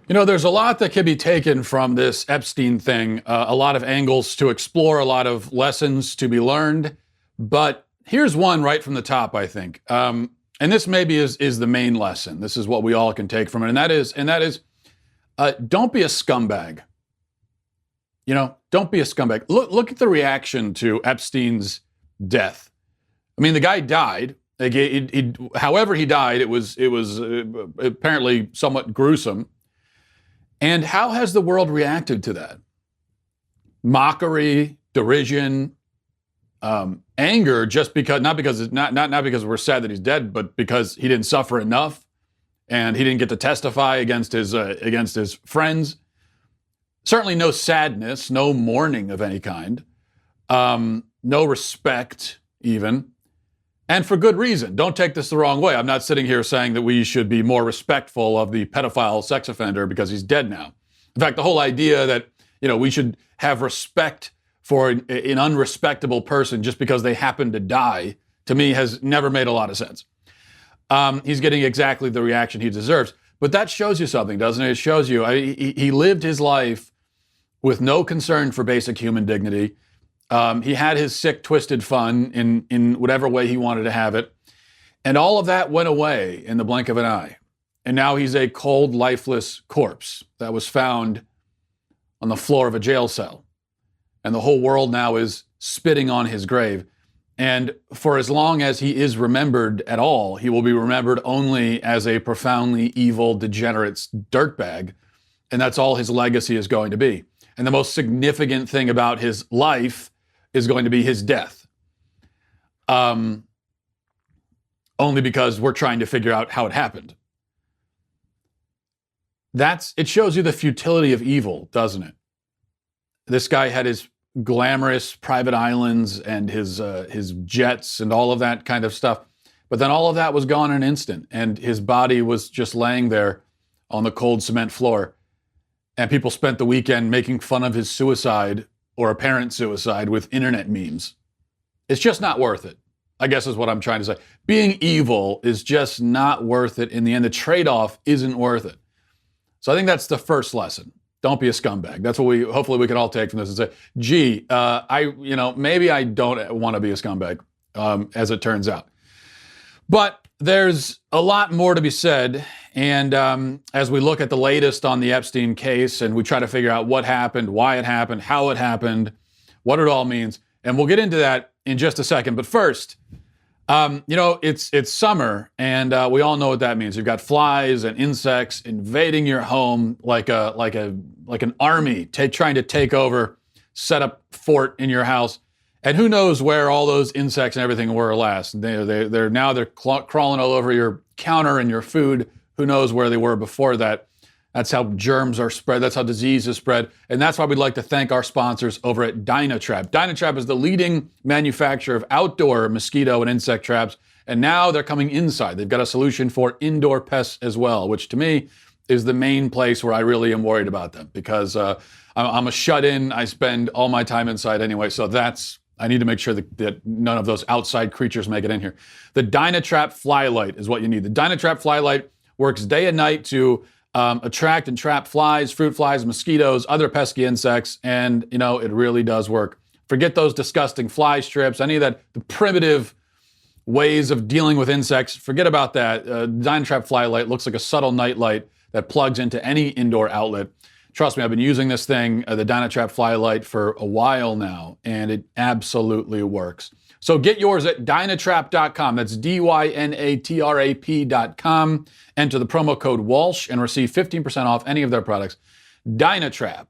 You know, there's a lot that can be taken from this Epstein thing, a lot of angles to explore, a lot of lessons to be learned. But here's one right from the top, I think. And this maybe is the main lesson. This is what we all can take from it. And that is, don't be a scumbag. You know, don't be a scumbag. Look at the reaction to Epstein's death. I mean, the guy died. However he died, it was apparently somewhat gruesome. And how has the world reacted to that? Mockery, derision, anger, just because not because we're sad that he's dead, but because he didn't suffer enough, and he didn't get to testify against his friends. Certainly, no sadness, no mourning of any kind, no respect even. And for good reason. Don't take this the wrong way. I'm not sitting here saying that we should be more respectful of the pedophile sex offender because he's dead now. In fact, the whole idea that, you know, we should have respect for an unrespectable person just because they happen to die, to me, has never made a lot of sense. He's getting exactly the reaction he deserves. But that shows you something, doesn't it? It shows you he lived his life with no concern for basic human dignity. He had his sick, twisted fun in whatever way he wanted to have it. And all of that went away in the blink of an eye. And now he's a cold, lifeless corpse that was found on the floor of a jail cell. And the whole world now is spitting on his grave. And for as long as he is remembered at all, he will be remembered only as a profoundly evil, degenerate dirtbag. And that's all his legacy is going to be. And the most significant thing about his life is going to be his death. Only because we're trying to figure out how it happened. It shows you the futility of evil, doesn't it? This guy had his glamorous private islands and his jets and all of that kind of stuff. But then all of that was gone in an instant. And his body was just laying there on the cold cement floor. And people spent the weekend making fun of his suicide or apparent suicide with internet memes. It's just not worth it, I guess is what I'm trying to say. Being evil is just not worth it in the end. The trade-off isn't worth it. So I think that's the first lesson. Don't be a scumbag. That's what hopefully we can all take from this and say, gee, maybe I don't want to be a scumbag, as it turns out. But there's a lot more to be said. And as we look at the latest on the Epstein case and we try to figure out what happened, why it happened, how it happened, what it all means, and we'll get into that in just a second. But first, it's summer, and we all know what that means. You've got flies and insects invading your home like an army trying to take over, set up fort in your house. And who knows where all those insects and everything were last. They're crawling all over your counter and your food. Who knows where they were before that. That's how germs are spread. That's how disease is spread. And that's why we'd like to thank our sponsors over at Dynatrap. Dynatrap is the leading manufacturer of outdoor mosquito and insect traps. And now they're coming inside. They've got a solution for indoor pests as well, which to me is the main place where I really am worried about them, because I'm a shut-in. I spend all my time inside anyway. So I need to make sure that none of those outside creatures make it in here. The Dynatrap Flylight is what you need. The Dynatrap Flylight works day and night to attract and trap flies, fruit flies, mosquitoes, other pesky insects, and it really does work. Forget those disgusting fly strips, any of that, the primitive ways of dealing with insects. Forget about that. Dynatrap Flylight looks like a subtle night light that plugs into any indoor outlet. Trust me, I've been using this thing, the Dynatrap Flylight, for a while now, and it absolutely works. So get yours at Dynatrap.com. That's Dynatrap.com. Enter the promo code Walsh and receive 15% off any of their products. Dynatrap,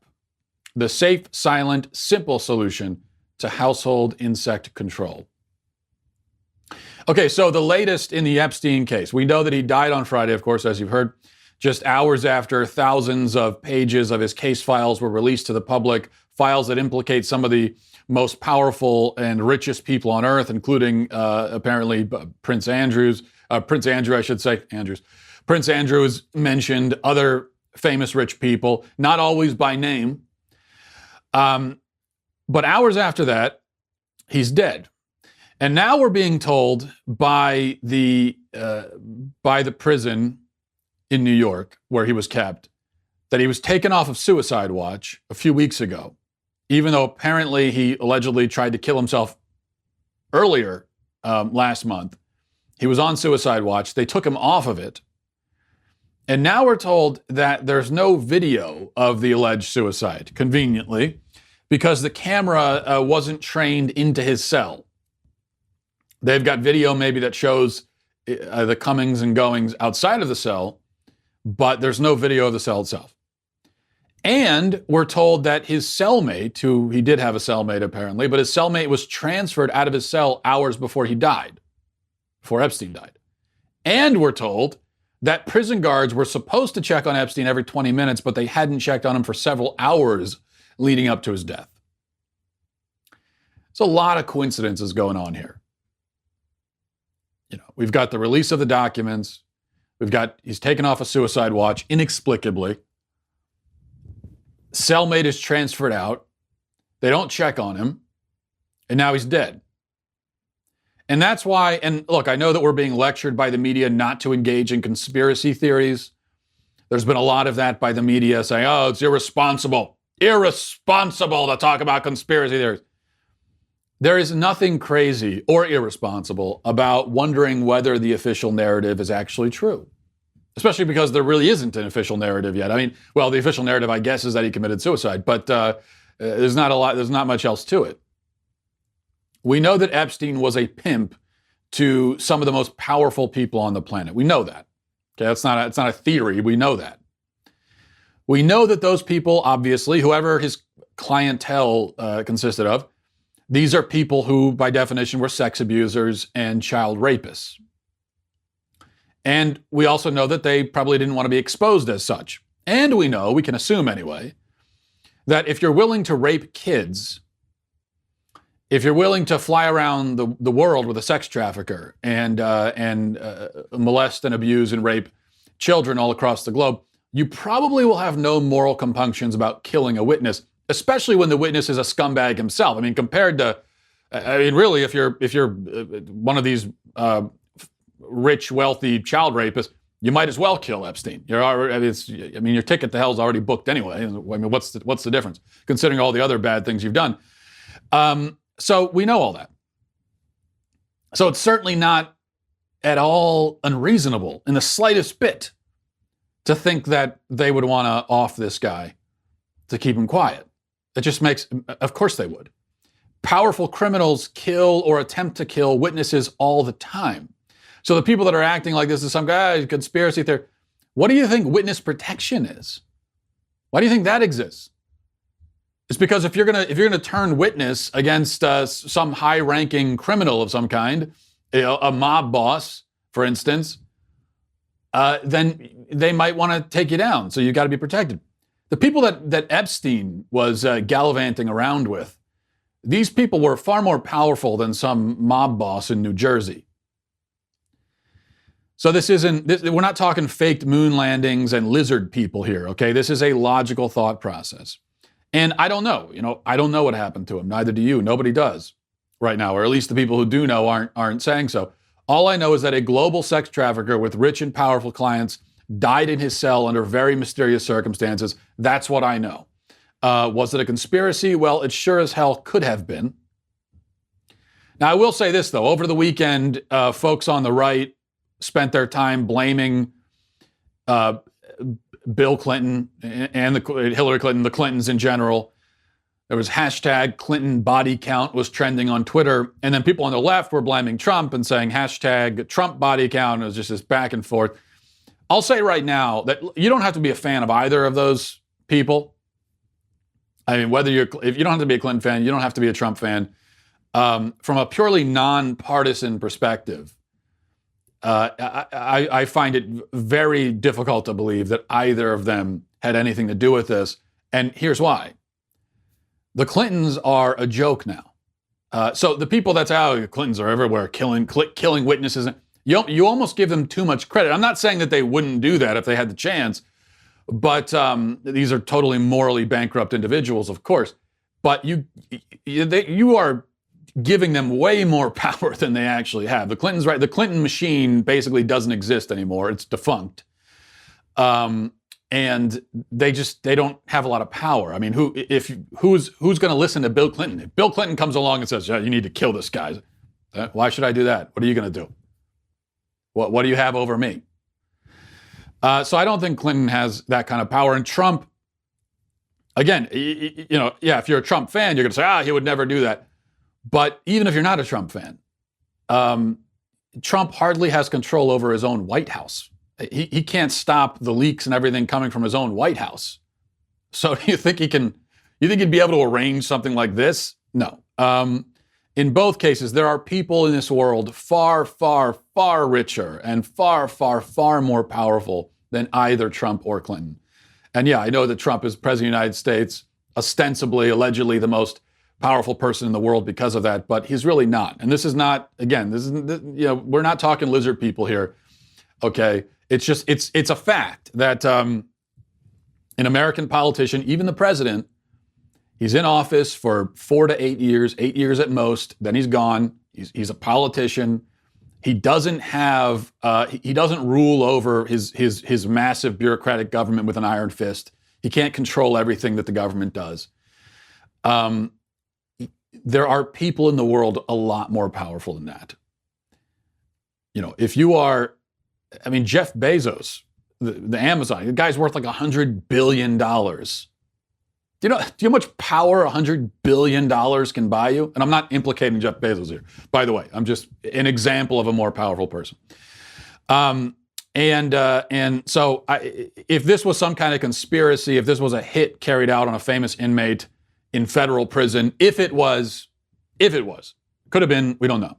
the safe, silent, simple solution to household insect control. Okay, so the latest in the Epstein case. We know that he died on Friday, of course, as you've heard, just hours after thousands of pages of his case files were released to the public, files that implicate some of the most powerful and richest people on earth, including apparently Prince Andrew, Prince Andrew has mentioned other famous rich people, not always by name. But hours after that, he's dead. And now we're being told by the prison in New York, where he was kept, that he was taken off of suicide watch a few weeks ago, even though apparently he allegedly tried to kill himself earlier last month. He was on suicide watch. They took him off of it. And now we're told that there's no video of the alleged suicide, conveniently, because the camera wasn't trained into his cell. They've got video maybe that shows the comings and goings outside of the cell, but there's no video of the cell itself. And we're told that his cellmate, who he did have a cellmate apparently, but his cellmate was transferred out of his cell hours before he died, before Epstein died. And we're told that prison guards were supposed to check on Epstein every 20 minutes, but they hadn't checked on him for several hours leading up to his death. There's a lot of coincidences going on here. You know, we've got the release of the documents. He's taken off a suicide watch inexplicably. Cellmate is transferred out. They don't check on him. And now he's dead. And that's why, and look, I know that we're being lectured by the media not to engage in conspiracy theories. There's been a lot of that by the media saying, oh, it's irresponsible to talk about conspiracy theories. There is nothing crazy or irresponsible about wondering whether the official narrative is actually true, especially because there really isn't an official narrative yet. I mean, well, the official narrative, I guess, is that he committed suicide, but there's not much else to it. We know that Epstein was a pimp to some of the most powerful people on the planet. We know that. Okay, it's not a theory. We know that. We know that those people, obviously, whoever his clientele consisted of, these are people who, by definition, were sex abusers and child rapists. And we also know that they probably didn't want to be exposed as such. And we know, we can assume anyway, that if you're willing to rape kids, if you're willing to fly around the world with a sex trafficker and molest and abuse and rape children all across the globe, you probably will have no moral compunctions about killing a witness, especially when the witness is a scumbag himself. I mean, compared to, really, if you're one of these rich, wealthy child rapists, you might as well kill Epstein. Your ticket to hell's already booked anyway. I mean, what's the difference, considering all the other bad things you've done? So we know all that. So it's certainly not at all unreasonable in the slightest bit to think that they would want to off this guy to keep him quiet. It just makes, of course they would. Powerful criminals kill or attempt to kill witnesses all the time. So the people that are acting like this is some guy, conspiracy theory, what do you think witness protection is? Why do you think that exists? It's because if you're gonna turn witness against some high-ranking criminal of some kind, a mob boss, for instance, then they might want to take you down. So you got to be protected. The people that Epstein was gallivanting around with, these people were far more powerful than some mob boss in New Jersey. So we're not talking faked moon landings and lizard people here, okay? This is a logical thought process. And I don't know, I don't know what happened to him. Neither do you. Nobody does right now, or at least the people who do know aren't saying so. All I know is that a global sex trafficker with rich and powerful clients died in his cell under very mysterious circumstances. That's what I know. Was it a conspiracy? Well, it sure as hell could have been. Now, I will say this, though. Over the weekend, folks on the right spent their time blaming Bill Clinton and Hillary Clinton, the Clintons in general. There was hashtag Clinton body count was trending on Twitter. And then people on the left were blaming Trump and saying hashtag Trump body count. It was just this back and forth. I'll say right now that you don't have to be a fan of either of those people. I mean, if you don't have to be a Clinton fan, you don't have to be a Trump fan. From a purely nonpartisan perspective, I find it very difficult to believe that either of them had anything to do with this. And here's why. The Clintons are a joke now. So the people that's out, the Clintons are everywhere, killing witnesses. You almost give them too much credit. I'm not saying that they wouldn't do that if they had the chance, but these are totally morally bankrupt individuals, of course. But you are giving them way more power than they actually have. The Clintons, right? The Clinton machine basically doesn't exist anymore. It's defunct. and they don't have a lot of power. I mean, who's going to listen to Bill Clinton? If Bill Clinton comes along and says, "Yeah, you need to kill this guy," why should I do that? What are you going to do? What do you have over me? So I don't think Clinton has that kind of power. And Trump, again, if you're a Trump fan, you're going to say, he would never do that. But even if you're not a Trump fan, Trump hardly has control over his own White House. He can't stop the leaks and everything coming from his own White House. So do you think he'd be able to arrange something like this? No. In both cases, there are people in this world far, far, far richer and far, far, far more powerful than either Trump or Clinton. And yeah, I know that Trump is president of the United States, ostensibly, allegedly the most powerful person in the world because of that, but he's really not. And this is not, again, we're not talking lizard people here, okay? It's a fact that an American politician, even the president, he's in office for 4 to 8 years, 8 years at most, then he's gone. He's a politician. He doesn't rule over his massive bureaucratic government with an iron fist. He can't control everything that the government does. There are people in the world a lot more powerful than that. If you are, Jeff Bezos, the Amazon, the guy's worth like $100 billion. Do you know how much power $100 billion can buy you? And I'm not implicating Jeff Bezos here, by the way. I'm just an example of a more powerful person. So if this was some kind of conspiracy, if this was a hit carried out on a famous inmate in federal prison, if it was, could have been, we don't know.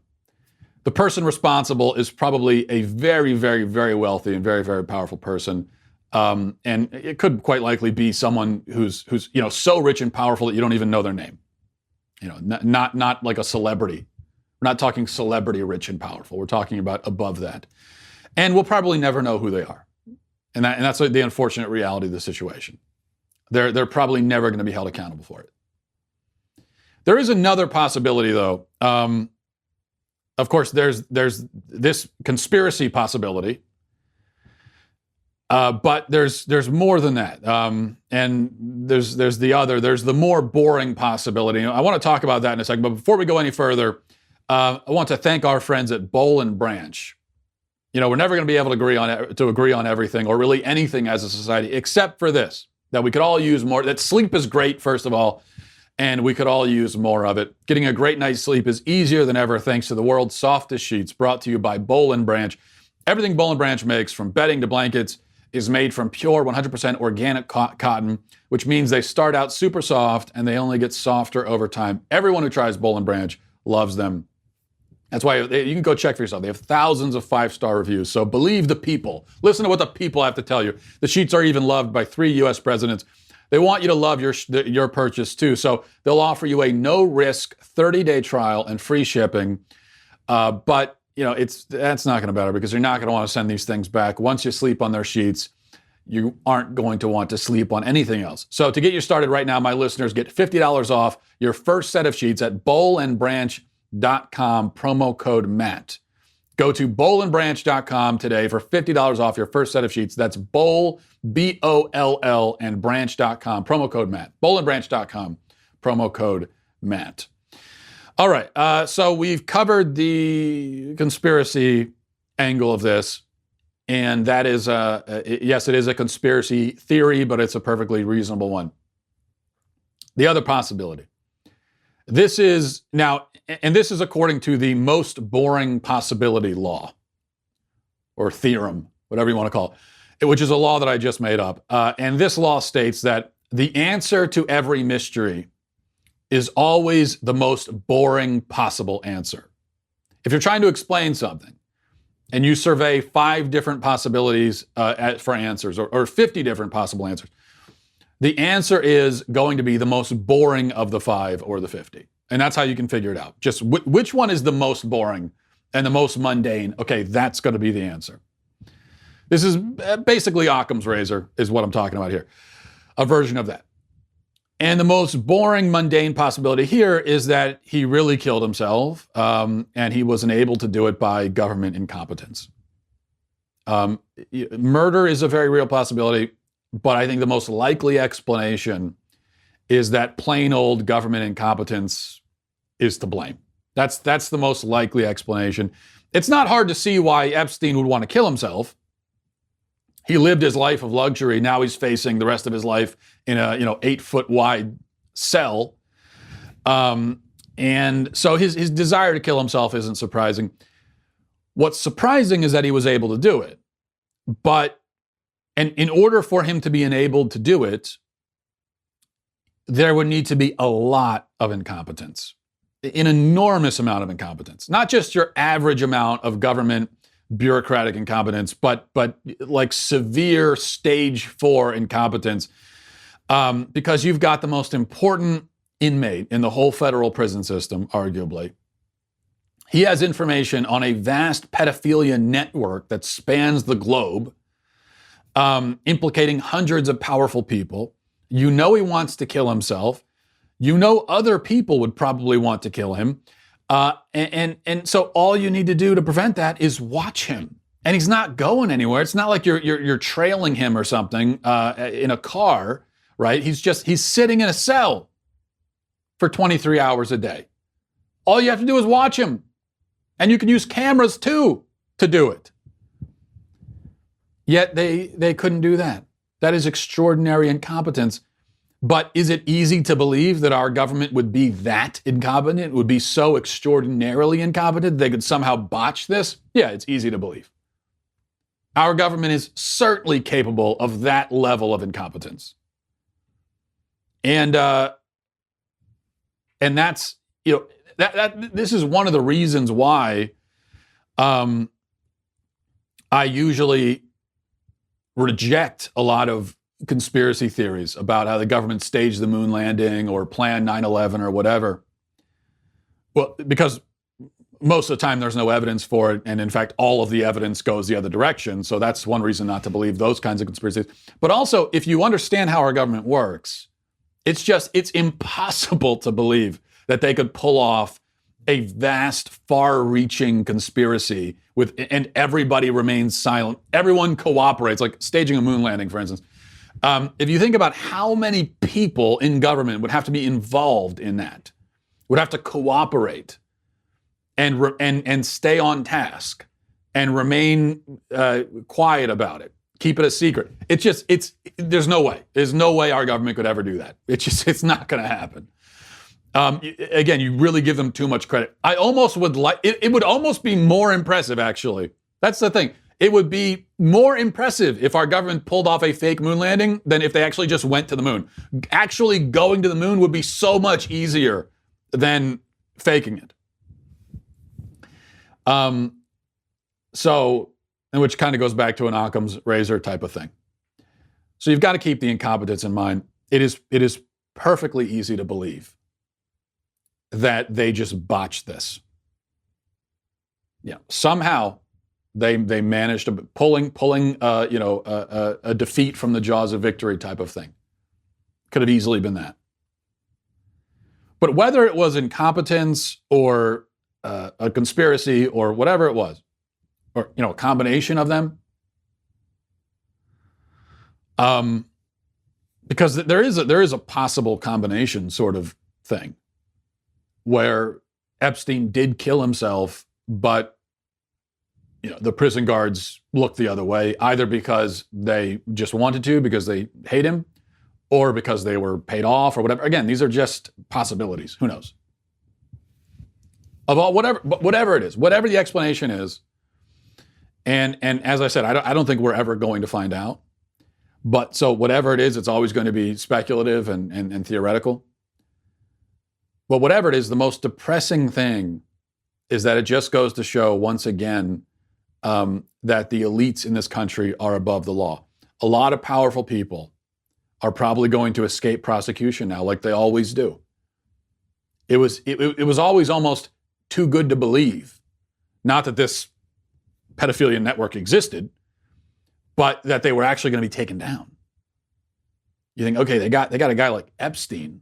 The person responsible is probably a very, very, very wealthy and very, very powerful person. And it could quite likely be someone who's so rich and powerful that you don't even know their name. Not like a celebrity. We're not talking celebrity rich and powerful. We're talking about above that. And we'll probably never know who they are. And that's the unfortunate reality of the situation. They're probably never going to be held accountable for it. There is another possibility, though. Of course, there's this conspiracy possibility. But there's more than that. And there's the more boring possibility. I want to talk about that in a second. But before we go any further, I want to thank our friends at Boland Branch. We're never going to be able to agree on everything or really anything as a society, except for this, that we could all use more. That sleep is great, first of all, and we could all use more of it. Getting a great night's sleep is easier than ever thanks to the world's softest sheets, brought to you by Boland Branch. Everything Boland Branch makes, from bedding to blankets, is made from pure 100% organic cotton, which means they start out super soft and they only get softer over time. Everyone who tries Boland Branch loves them. That's why you can go check for yourself. They have thousands of 5-star reviews. So believe the people. Listen to what the people have to tell you. The sheets are even loved by 3 U.S. presidents. They want you to love your purchase too. So they'll offer you a no-risk 30-day trial and free shipping. But that's not going to matter because you're not going to want to send these things back. Once you sleep on their sheets, you aren't going to want to sleep on anything else. So to get you started right now, my listeners get $50 off your first set of sheets at bolandbranch.com, promo code Matt. Go to bolandbranch.com today for $50 off your first set of sheets. That's Boll, B-O-L-L, and branch.com, promo code Matt. bolandbranch.com, promo code Matt. All right, so we've covered the conspiracy angle of this, and that is, yes, it is a conspiracy theory, but it's a perfectly reasonable one. The other possibility. This is now, and this is according to the most boring possibility law, or theorem, whatever you want to call it, which is a law that I just made up. And this law states that the answer to every mystery is always the most boring possible answer. If you're trying to explain something and you survey 5 different possibilities for answers or 50 different possible answers, the answer is going to be the most boring of the 5 or the 50. And that's how you can figure it out. Just which one is the most boring and the most mundane? Okay, that's going to be the answer. This is basically Occam's razor is what I'm talking about here. A version of that. And the most boring, mundane possibility here is that he really killed himself, and he was unable to do it by government incompetence. Murder is a very real possibility. but I think the most likely explanation is that plain old government incompetence is to blame. That's the most likely explanation. It's not hard to see why Epstein would want to kill himself. He lived his life of luxury. Now he's facing the rest of his life in a 8-foot wide cell. And so his desire to kill himself isn't surprising. What's surprising is that he was able to do it. And in order for him to be enabled to do it, there would need to be a lot of incompetence, an enormous amount of incompetence, not just your average amount of government bureaucratic incompetence, but like severe stage 4 incompetence, because you've got the most important inmate in the whole federal prison system, arguably. He has information on a vast pedophilia network that spans the globe, implicating hundreds of powerful people. You know he wants to kill himself. You know other people would probably want to kill him. And so all you need to do to prevent that is watch him. And he's not going anywhere. It's not like you're trailing him or something in a car, right? He's sitting in a cell for 23 hours a day. All you have to do is watch him. And you can use cameras too to do it. Yet they couldn't do that. That is extraordinary incompetence. But is it easy to believe that our government would be that incompetent, would be so extraordinarily incompetent they could somehow botch this? Yeah, it's easy to believe. Our government is certainly capable of that level of incompetence. And that's, this is one of the reasons why I usually reject a lot of conspiracy theories about how the government staged the moon landing or planned 9/11 or whatever. Well, because most of the time there's no evidence for it. And in fact, all of the evidence goes the other direction. So that's one reason not to believe those kinds of conspiracies. But also, if you understand how our government works, it's impossible to believe that they could pull off a vast, far-reaching conspiracy and everybody remains silent. Everyone cooperates, like staging a moon landing, for instance. If you think about how many people in government would have to be involved in that, would have to cooperate and stay on task and remain quiet about it, keep it a secret. There's no way. There's no way our government could ever do that. It's not going to happen. Again, you really give them too much credit. I almost would like, it would almost be more impressive, actually. That's the thing. It would be more impressive if our government pulled off a fake moon landing than if they actually just went to the moon. Actually going to the moon would be so much easier than faking it. Which kind of goes back to an Occam's razor type of thing. So you've got to keep the incompetence in mind. It is perfectly easy to believe that they just botched this. Yeah, somehow they managed to pulling a defeat from the jaws of victory type of thing. Could have easily been that. But whether it was incompetence or a conspiracy or whatever it was, or a combination of them, because there is a possible combination sort of thing where Epstein did kill himself, but the prison guards looked the other way, either because they just wanted to, because they hate him, or because they were paid off or whatever. Again, these are just possibilities. Who knows? Whatever it is, whatever the explanation is, and as I said, I don't think we're ever going to find out. But so whatever it is, it's always going to be speculative and theoretical. But whatever it is, the most depressing thing is that it just goes to show once again that the elites in this country are above the law. A lot of powerful people are probably going to escape prosecution now, like they always do. It was always almost too good to believe, not that this pedophilia network existed, but that they were actually going to be taken down. You think, okay, they got a guy like Epstein.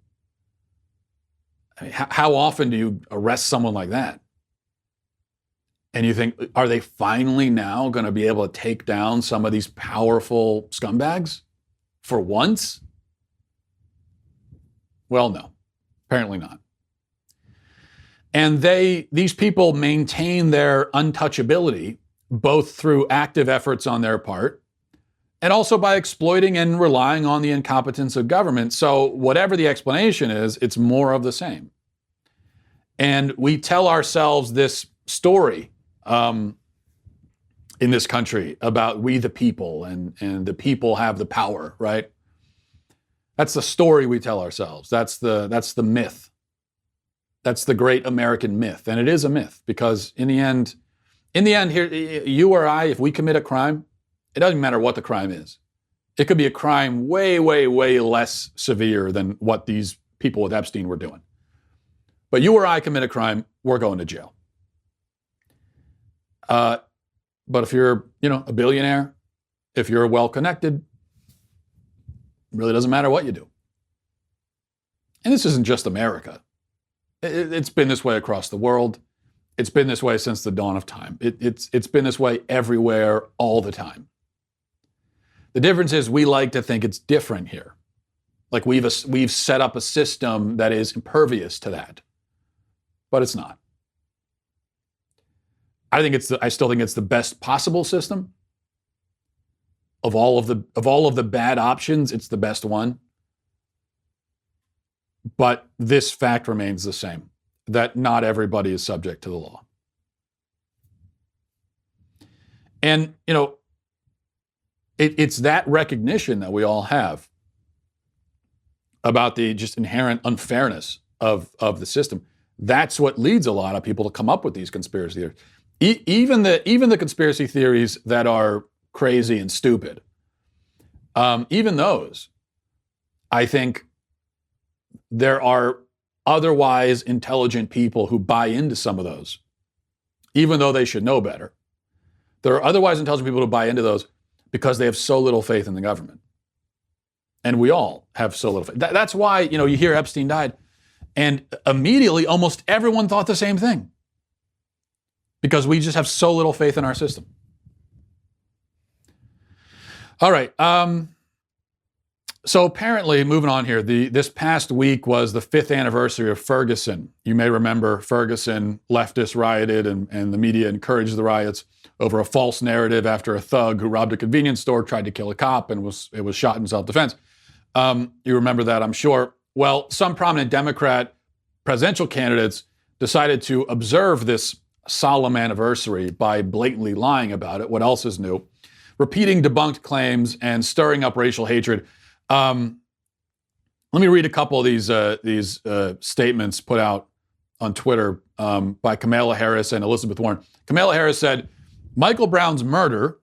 I mean, how often do you arrest someone like that? And you think, are they finally now going to be able to take down some of these powerful scumbags? for once? Well, no, apparently not. And these people maintain their untouchability both through active efforts on their part and also by exploiting and relying on the incompetence of government. So whatever the explanation is, it's more of the same. And we tell ourselves this story in this country about we the people and the people have the power, right? That's the story we tell ourselves. That's the myth. That's the great American myth. And it is a myth because in the end, here, you or I, if we commit a crime, it doesn't matter what the crime is. It could be a crime way, way, way less severe than what these people with Epstein were doing. But you or I commit a crime, we're going to jail. But if you're, a billionaire, if you're well-connected, it really doesn't matter what you do. And this isn't just America. It's been this way across the world. It's been this way since the dawn of time. It's been this way everywhere, all the time. The difference is we like to think it's different here. Like we've set up a system that is impervious to that, but it's not. I still think it's the best possible system. Of all of the bad options, it's the best one. But this fact remains the same, that not everybody is subject to the law. And, it's that recognition that we all have about the just inherent unfairness of the system. That's what leads a lot of people to come up with these conspiracy theories. Even the conspiracy theories that are crazy and stupid, even those, I think there are otherwise intelligent people who buy into some of those, even though they should know better. There are otherwise intelligent people who buy into those because they have so little faith in the government. And we all have so little faith. That's why, you hear Epstein died, and immediately almost everyone thought the same thing. Because we just have so little faith in our system. All right. So apparently, moving on here, this past week was the 5th anniversary of Ferguson. You may remember Ferguson, leftists rioted and the media encouraged the riots over a false narrative after a thug who robbed a convenience store tried to kill a cop and it was shot in self-defense. You remember that, I'm sure. Well, some prominent Democrat presidential candidates decided to observe this solemn anniversary by blatantly lying about it. What else is new? Repeating debunked claims and stirring up racial hatred. Let me read a couple of these statements put out on Twitter by Kamala Harris and Elizabeth Warren. Kamala Harris said, "Michael Brown's murder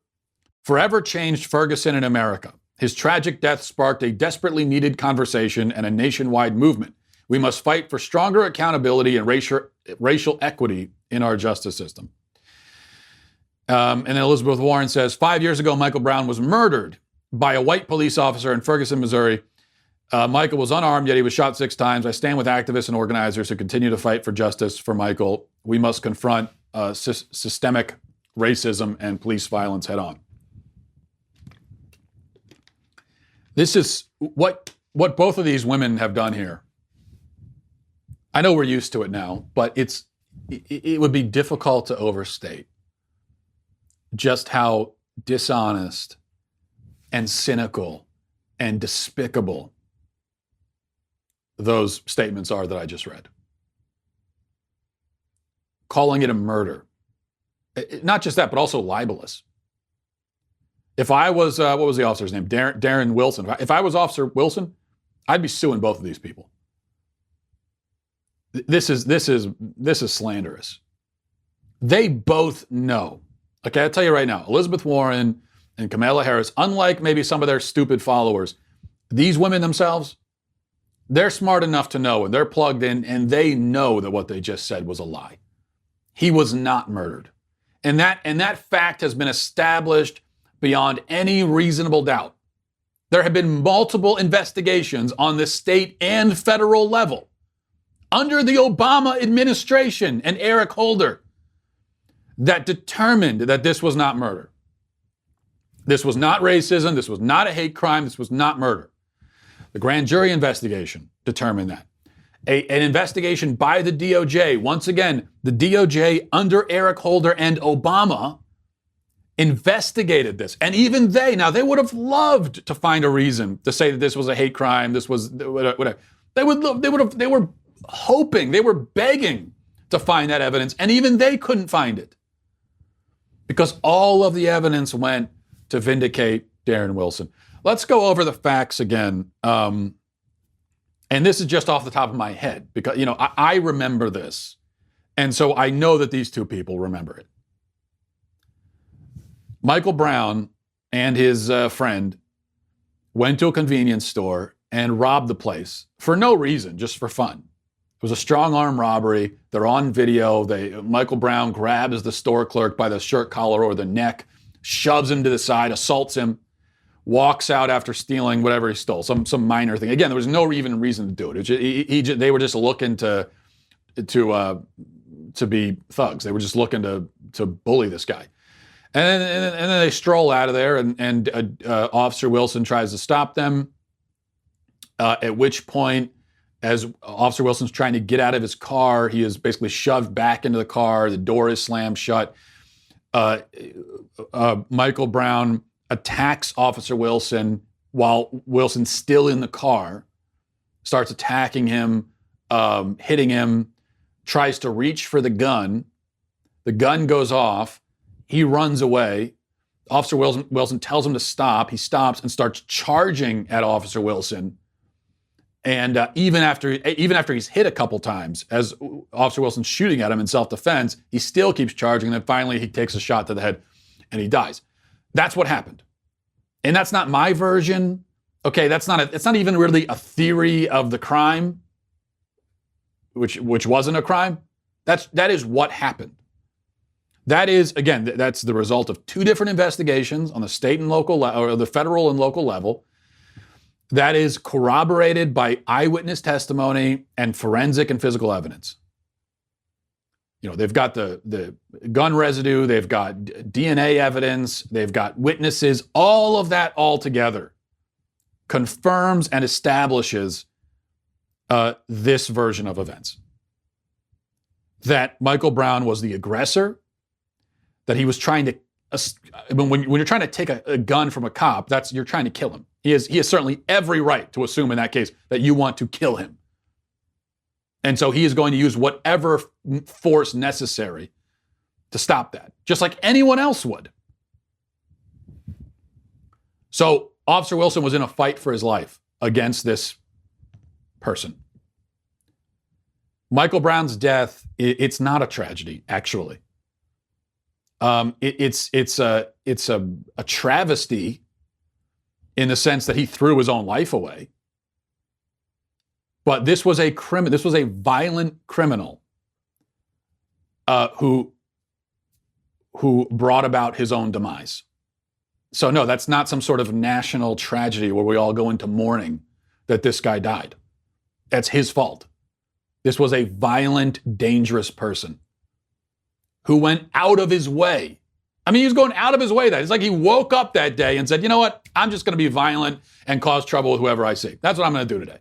forever changed Ferguson and America. His tragic death sparked a desperately needed conversation and a nationwide movement. We must fight for stronger accountability and racial equity in our justice system." And then Elizabeth Warren says, 5 years ago, Michael Brown was murdered by a white police officer in Ferguson, Missouri. Michael was unarmed, yet he was shot 6 times. I stand with activists and organizers who continue to fight for justice for Michael. We must confront systemic racism and police violence head on. This is what both of these women have done here. I know we're used to it now, but it would be difficult to overstate just how dishonest and cynical and despicable those statements are that I just read. Calling it a murder. Not just that, but also libelous. If I was, what was the officer's name? Darren Wilson. If I was Officer Wilson, I'd be suing both of these people. This is slanderous. They both know. Okay, I'll tell you right now, Elizabeth Warren and Kamala Harris, unlike maybe some of their stupid followers, these women themselves, they're smart enough to know, and they're plugged in, and they know that what they just said was a lie. He was not murdered. And that fact has been established beyond any reasonable doubt. There have been multiple investigations on the state and federal level under the Obama administration and Eric Holder that determined that this was not murder. This was not racism. This was not a hate crime. This was not murder. The grand jury investigation determined that. An investigation by the DOJ, once again, the DOJ under Eric Holder and Obama investigated this. And even they would have loved to find a reason to say that this was a hate crime, this was whatever. They were hoping, they were begging to find that evidence, and even they couldn't find it. Because all of the evidence went to vindicate Darren Wilson. Let's go over the facts again. And this is just off the top of my head because, I remember this. And so I know that these two people remember it. Michael Brown and his friend went to a convenience store and robbed the place for no reason, just for fun. It was a strong arm robbery. They're on video. Michael Brown grabs the store clerk by the shirt collar or the neck, shoves him to the side, assaults him, walks out after stealing whatever he stole, some minor thing. Again, there was no even reason to do it. They were just looking to be thugs. They were just looking to bully this guy. And then they stroll out of there, and Officer Wilson tries to stop them. At which point, as Officer Wilson's trying to get out of his car, he is basically shoved back into the car. The door is slammed shut. Michael Brown attacks Officer Wilson while Wilson's still in the car, starts attacking him, hitting him, tries to reach for the gun. The gun goes off. He runs away. Officer Wilson tells him to stop. He stops and starts charging at Officer Wilson. And even after he's hit a couple times, as Officer Wilson's shooting at him in self-defense, he still keeps charging. And then finally he takes a shot to the head and he dies. That's what happened. And that's not my version. Okay, it's not even really a theory of the crime, which wasn't a crime. That is what happened. That is, again, that's the result of two different investigations on the state and local or the federal and local level. That is corroborated by eyewitness testimony and forensic and physical evidence. They've got the gun residue, they've got DNA evidence, they've got witnesses, all of that all together confirms and establishes this version of events. That Michael Brown was the aggressor, that he was trying to, when you're trying to take a gun from a cop, you're trying to kill him. He has certainly every right to assume in that case that you want to kill him. And so he is going to use whatever force necessary to stop that, just like anyone else would. So Officer Wilson was in a fight for his life against this person. Michael Brown's death, it's not a tragedy, actually. It's a travesty in the sense that he threw his own life away. But this was a violent criminal who brought about his own demise. So no, that's not some sort of national tragedy where we all go into mourning that this guy died. That's his fault. This was a violent, dangerous person who went out of his way. I mean, he was going out of his way. It's like he woke up that day and said, you know what? I'm just going to be violent and cause trouble with whoever I see. That's what I'm going to do today.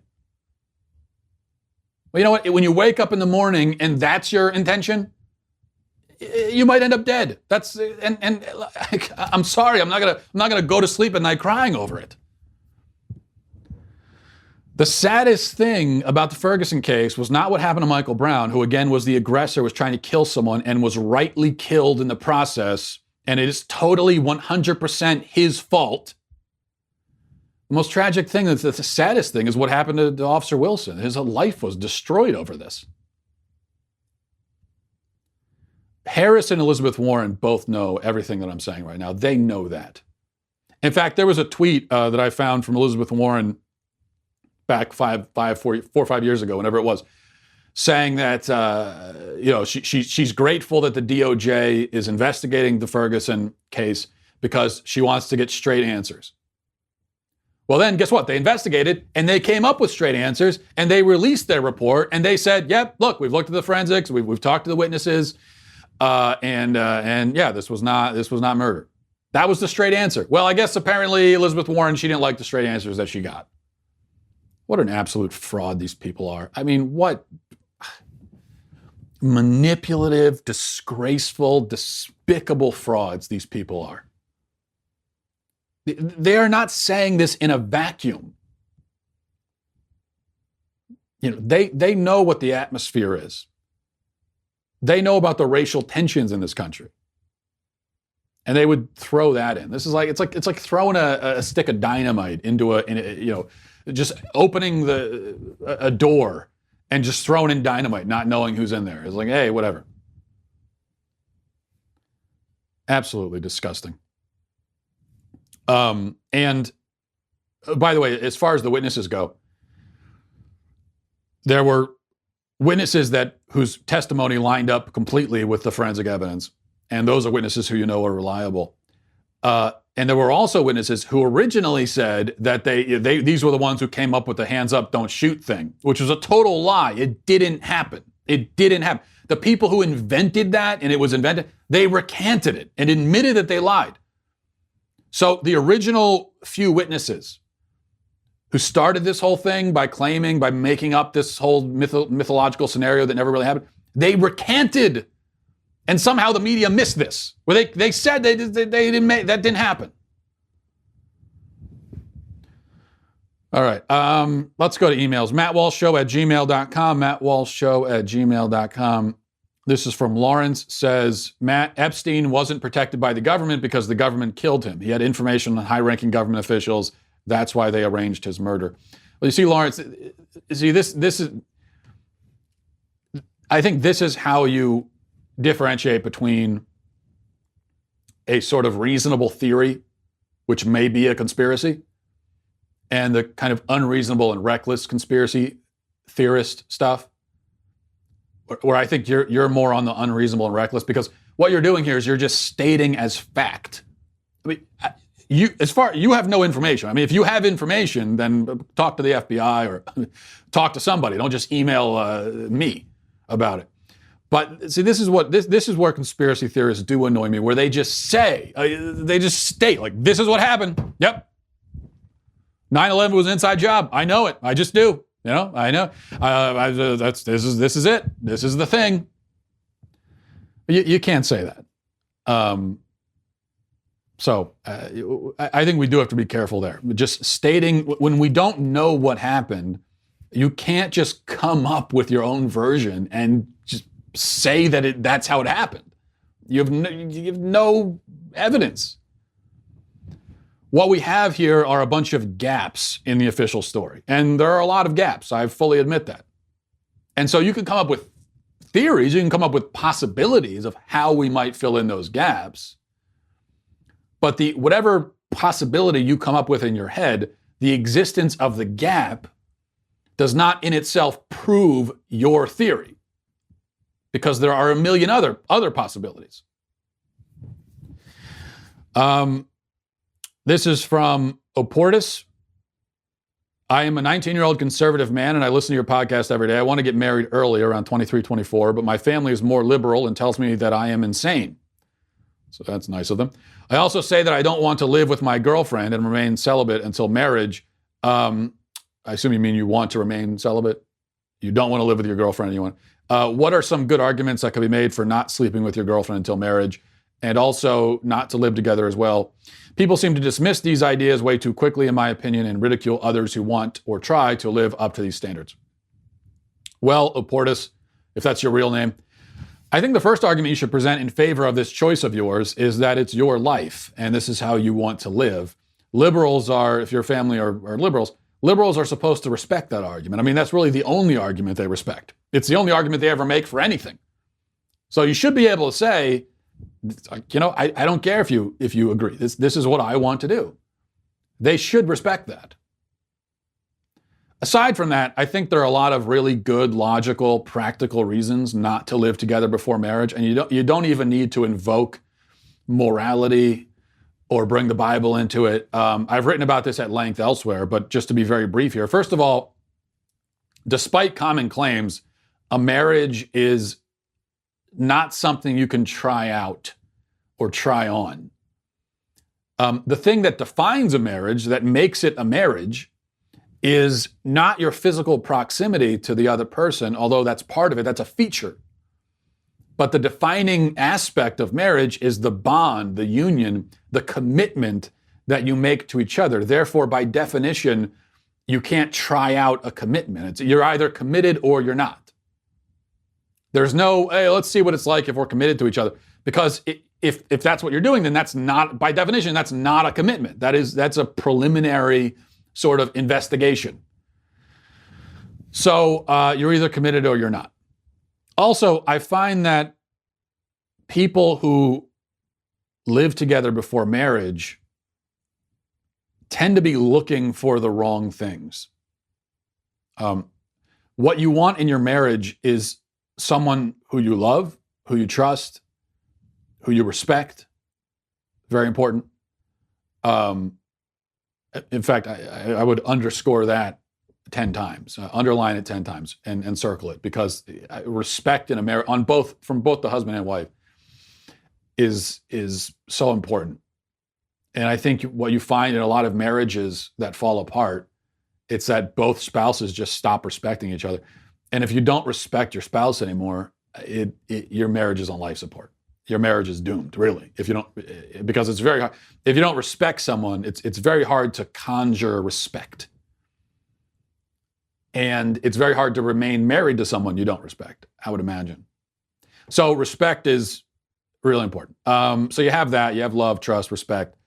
Well, you know what? When you wake up in the morning and that's your intention, you might end up dead. And I'm sorry. I'm not gonna go to sleep at night crying over it. The saddest thing about the Ferguson case was not what happened to Michael Brown, who again was the aggressor, was trying to kill someone and was rightly killed in the process. And it is totally 100% his fault. The most tragic thing, the saddest thing, is what happened to Officer Wilson. His life was destroyed over this. Harris and Elizabeth Warren both know everything that I'm saying right now. They know that. In fact, there was a tweet that I found from Elizabeth Warren back 4 or 5 years ago, whenever it was, saying that she's grateful that the DOJ is investigating the Ferguson case because she wants to get straight answers. Well, then guess what? They investigated and they came up with straight answers and they released their report and they said, yep, look, we've looked at the forensics, we've talked to the witnesses, and yeah, this was not murder. That was the straight answer. Well, I guess apparently Elizabeth Warren, she didn't like the straight answers that she got. What an absolute fraud these people are. I mean, what manipulative, disgraceful, despicable frauds these people are. They are not saying this in a vacuum. They know what the atmosphere is. They know about the racial tensions in this country. And they would throw that in. This is like, it's like throwing a stick of dynamite into just opening a door and just throwing in dynamite, not knowing who's in there. It's like, hey, whatever. Absolutely disgusting. And by the way, as far as the witnesses go, there were witnesses whose testimony lined up completely with the forensic evidence. And those are witnesses who are reliable. And there were also witnesses who originally said that these were the ones who came up with the hands up, don't shoot thing, which was a total lie. It didn't happen. It didn't happen. The people who invented that, and it was invented, they recanted it and admitted that they lied. So the original few witnesses who started this whole thing by making up this whole mythological scenario that never really happened, they recanted. And somehow the media missed this, where they said they didn't that didn't happen. All right, let's go to emails. MattWalshShow@gmail.com. MattWalshShow@gmail.com. This is from Lawrence. Says, Matt, Epstein wasn't protected by the government because the government killed him. He had information on high-ranking government officials. That's why they arranged his murder. Well, you see, Lawrence, this is. I think this is how you differentiate between a sort of reasonable theory, which may be a conspiracy, and the kind of unreasonable and reckless conspiracy theorist stuff, where I think you're more on the unreasonable and reckless, because what you're doing here is you're just stating as fact. I mean, you have no information. I mean, if you have information, then talk to the FBI or talk to somebody. Don't just email me about it. But see, this is where conspiracy theorists do annoy me, where they just say, they just state, like, this is what happened. Yep. 9/11 was an inside job. I know it. I just do. I know. This is it. This is the thing. You can't say that. So I think we do have to be careful there. Just stating, when we don't know what happened, you can't just come up with your own version and just say that that's how it happened. You have no evidence. What we have here are a bunch of gaps in the official story. And there are a lot of gaps. I fully admit that. And so you can come up with theories, you can come up with possibilities of how we might fill in those gaps. But whatever possibility you come up with in your head, the existence of the gap does not in itself prove your theory, because there are a million other possibilities. This is from Oportus. I am a 19-year-old conservative man, and I listen to your podcast every day. I want to get married early, around 23, 24, but my family is more liberal and tells me that I am insane. So that's nice of them. I also say that I don't want to live with my girlfriend and remain celibate until marriage. I assume you mean you want to remain celibate? You don't want to live with your girlfriend. What are some good arguments that could be made for not sleeping with your girlfriend until marriage, and also not to live together as well? People seem to dismiss these ideas way too quickly, in my opinion, and ridicule others who want or try to live up to these standards. Well, Oportus, if that's your real name, I think the first argument you should present in favor of this choice of yours is that it's your life, and this is how you want to live. Liberals are, if your family are liberals are supposed to respect that argument. I mean, that's really the only argument they respect. It's the only argument they ever make for anything. So you should be able to say, I don't care if you agree. This is what I want to do. They should respect that. Aside from that, I think there are a lot of really good, logical, practical reasons not to live together before marriage, and you don't even need to invoke morality or bring the Bible into it. I've written about this at length elsewhere, but just to be very brief here. First of all, despite common claims, a marriage is not something you can try out or try on. The thing that defines a marriage, that makes it a marriage, is not your physical proximity to the other person, although that's part of it, that's a feature. But the defining aspect of marriage is the bond, the union, the commitment that you make to each other. Therefore, by definition, you can't try out a commitment. You're either committed or you're not. There's no, hey, let's see what it's like if we're committed to each other. Because if that's what you're doing, then that's not, by definition, that's not a commitment. That's a preliminary sort of investigation. So you're either committed or you're not. Also, I find that people who live together before marriage tend to be looking for the wrong things. What you want in your marriage is someone who you love, who you trust, who you respect. Very important. In fact, I would underscore that 10 times, underline it 10 times and circle it, because respect in a marriage from both the husband and wife is so important. And I think what you find in a lot of marriages that fall apart, it's that both spouses just stop respecting each other. And if you don't respect your spouse anymore, your marriage is on life support. Your marriage is doomed, really. If you don't, because it's very hard. If you don't respect someone, it's very hard to conjure respect. And it's very hard to remain married to someone you don't respect, I would imagine. So respect is really important. So you have that, you have love, trust, respect.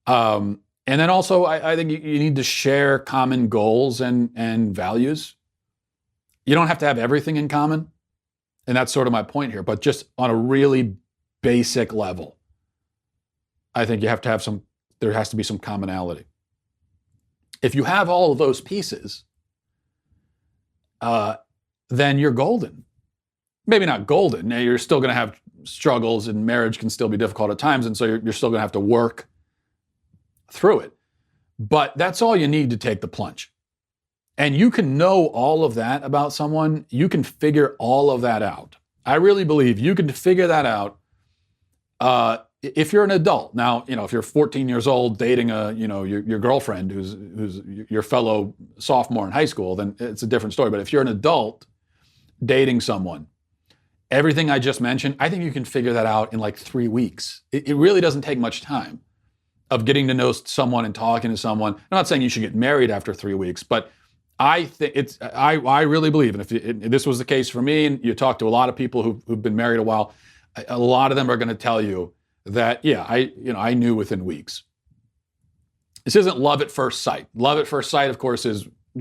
And then also, I think you need to share common goals and values. You don't have to have everything in common. And that's sort of my point here, but just on a really basic level, I think you have to have there has to be some commonality. If you have all of those pieces, then you're golden. Maybe not golden. Now, you're still going to have struggles, and marriage can still be difficult at times, and so you're still going to have to work through it. But that's all you need to take the plunge. And you can know all of that about someone. You can figure all of that out. I really believe you can figure that out if you're an adult. Now, if you're 14 years old dating your girlfriend who's your fellow sophomore in high school, then it's a different story. But if you're an adult dating someone, everything I just mentioned, I think you can figure that out in like 3 weeks. It really doesn't take much time of getting to know someone and talking to someone. I'm not saying you should get married after 3 weeks, but I think I really believe, and if this was the case for me, and you talk to a lot of people who've been married a while, a lot of them are going to tell you that, yeah, I knew within weeks. This isn't love at first sight. Love at first sight, of course,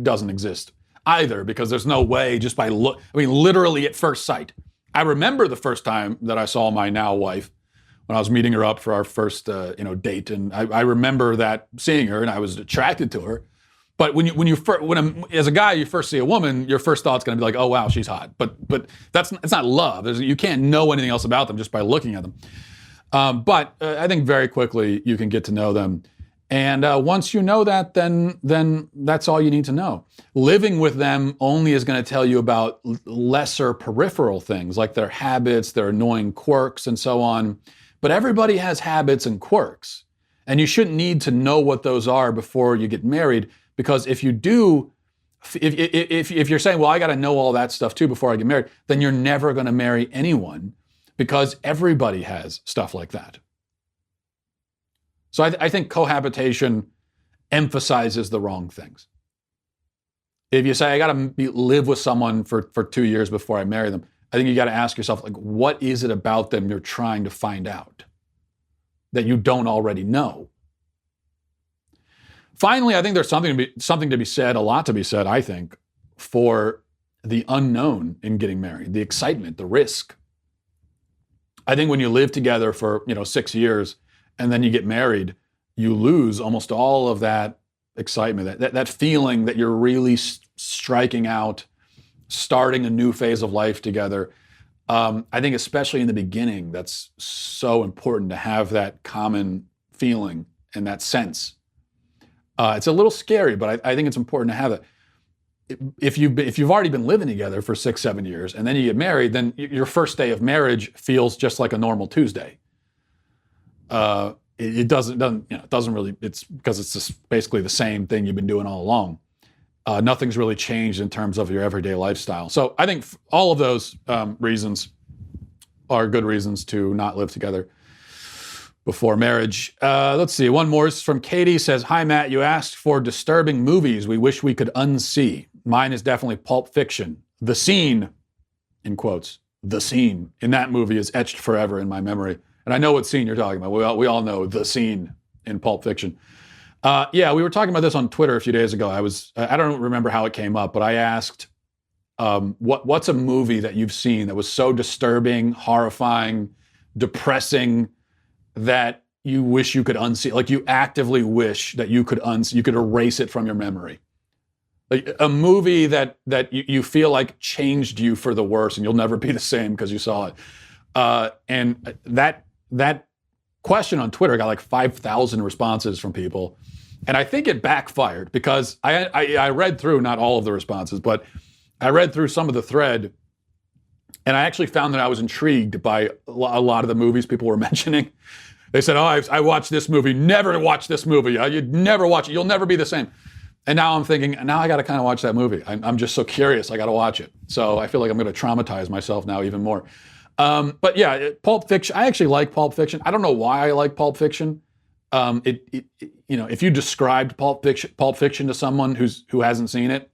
doesn't exist either, because there's no way just by literally at first sight. I remember the first time that I saw my now wife, when I was meeting her up for our first date, and I remember that seeing her, and I was attracted to her. But as a guy, you first see a woman, your first thought's going to be like, oh wow, she's hot. But it's not love. You can't know anything else about them just by looking at them. But I think very quickly you can get to know them, and once you know that, then that's all you need to know. Living with them only is going to tell you about lesser peripheral things, like their habits, their annoying quirks, and so on. But everybody has habits and quirks, and you shouldn't need to know what those are before you get married. Because if you do, if you're saying, well, I got to know all that stuff too before I get married, then you're never going to marry anyone, because everybody has stuff like that. So I think cohabitation emphasizes the wrong things. If you say, I got to live with someone for 2 years before I marry them, I think you got to ask yourself, like, what is it about them you're trying to find out that you don't already know? Finally, I think there's something to be said, a lot to be said, I think, for the unknown in getting married, the excitement, the risk. I think when you live together for 6 years and then you get married, you lose almost all of that excitement, that feeling that you're really striking out, starting a new phase of life together. I think especially in the beginning, that's so important to have that common feeling and that sense. It's a little scary, but I think it's important to have it. If you've already been living together for 6-7 years and then you get married, then your first day of marriage feels just like a normal Tuesday. it doesn't really, it's because it's just basically the same thing you've been doing all along. Nothing's really changed in terms of your everyday lifestyle. So I think all of those reasons are good reasons to not live together before marriage. Let's see. One more is from Katie. Says, "Hi, Matt. You asked for disturbing movies we wish we could unsee. Mine is definitely Pulp Fiction. The scene," in quotes, "the scene in that movie is etched forever in my memory." And I know what scene you're talking about. We all know the scene in Pulp Fiction. Yeah, we were talking about this on Twitter a few days ago. I don't remember how it came up, but I asked, what's a movie that you've seen that was so disturbing, horrifying, depressing that you wish you could unsee? Like you actively wish that you could erase it from your memory. Like a movie that you feel like changed you for the worse, and you'll never be the same because you saw it. And that question on Twitter got like 5,000 responses from people. And I think it backfired because I read through, not all of the responses, but I read through some of the thread, and I actually found that I was intrigued by a lot of the movies people were mentioning. They said, "Oh, I watched this movie. Never watch this movie. You'd never watch it. You'll never be the same." And now I'm thinking, now I got to kind of watch that movie. I'm just so curious. I got to watch it. So I feel like I'm going to traumatize myself now even more. But yeah, Pulp Fiction. I actually like Pulp Fiction. I don't know why I like Pulp Fiction. If you described Pulp Fiction to someone who hasn't seen it,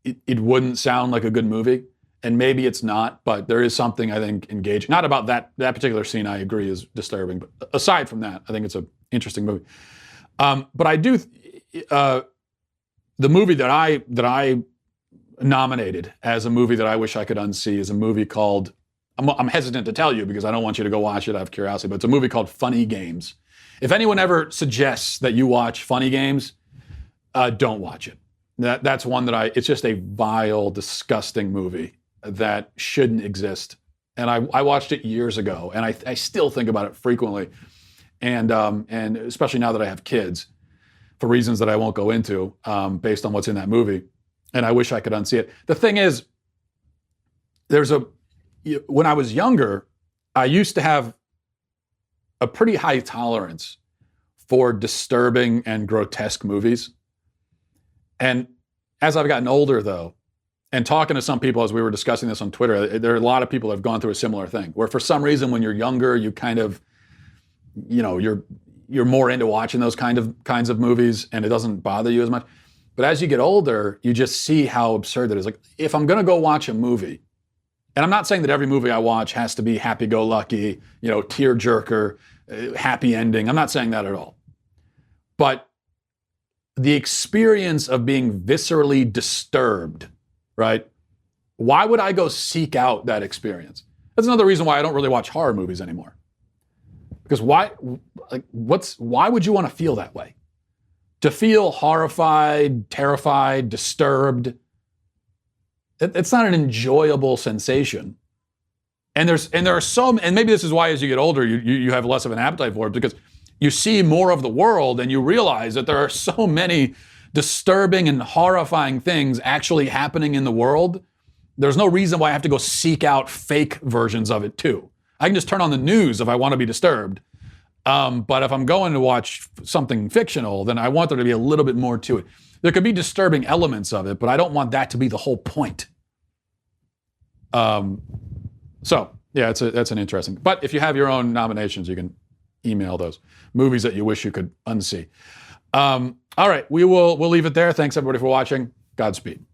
it wouldn't sound like a good movie. And maybe it's not, but there is something I think engaging. Not about that particular scene. I agree is disturbing, but aside from that, I think it's an interesting movie. But I do. The movie that I nominated as a movie that I wish I could unsee is a movie called. I'm hesitant to tell you because I don't want you to go watch it out of curiosity, but it's a movie called Funny Games. If anyone ever suggests that you watch Funny Games, don't watch it. That's one that it's just a vile, disgusting movie that shouldn't exist. And I watched it years ago, and I still think about it frequently. And especially now that I have kids, for reasons that I won't go into, based on what's in that movie. And I wish I could unsee it. The thing is, when I was younger, I used to have a pretty high tolerance for disturbing and grotesque movies. And as I've gotten older, though, and talking to some people as we were discussing this on Twitter, there are a lot of people that have gone through a similar thing, where for some reason when you're younger, you kind of, you're more into watching those kinds of movies, and it doesn't bother you as much. But as you get older, you just see how absurd it is. Like, if I'm going to go watch a movie, and I'm not saying that every movie I watch has to be happy-go-lucky, tear-jerker, happy ending. I'm not saying that at all. But the experience of being viscerally disturbed, right? Why would I go seek out that experience? That's another reason why I don't really watch horror movies anymore. Because why would you want to feel that way? To feel horrified, terrified, disturbed, it's not an enjoyable sensation. And there are so, and maybe this is why as you get older, you have less of an appetite for it, because you see more of the world and you realize that there are so many disturbing and horrifying things actually happening in the world. There's no reason why I have to go seek out fake versions of it too. I can just turn on the news if I want to be disturbed. But if I'm going to watch something fictional, then I want there to be a little bit more to it. There could be disturbing elements of it, but I don't want that to be the whole point. So yeah, that's an interesting. But if you have your own nominations, you can email those movies that you wish you could unsee. All right, we'll leave it there. Thanks everybody for watching. Godspeed.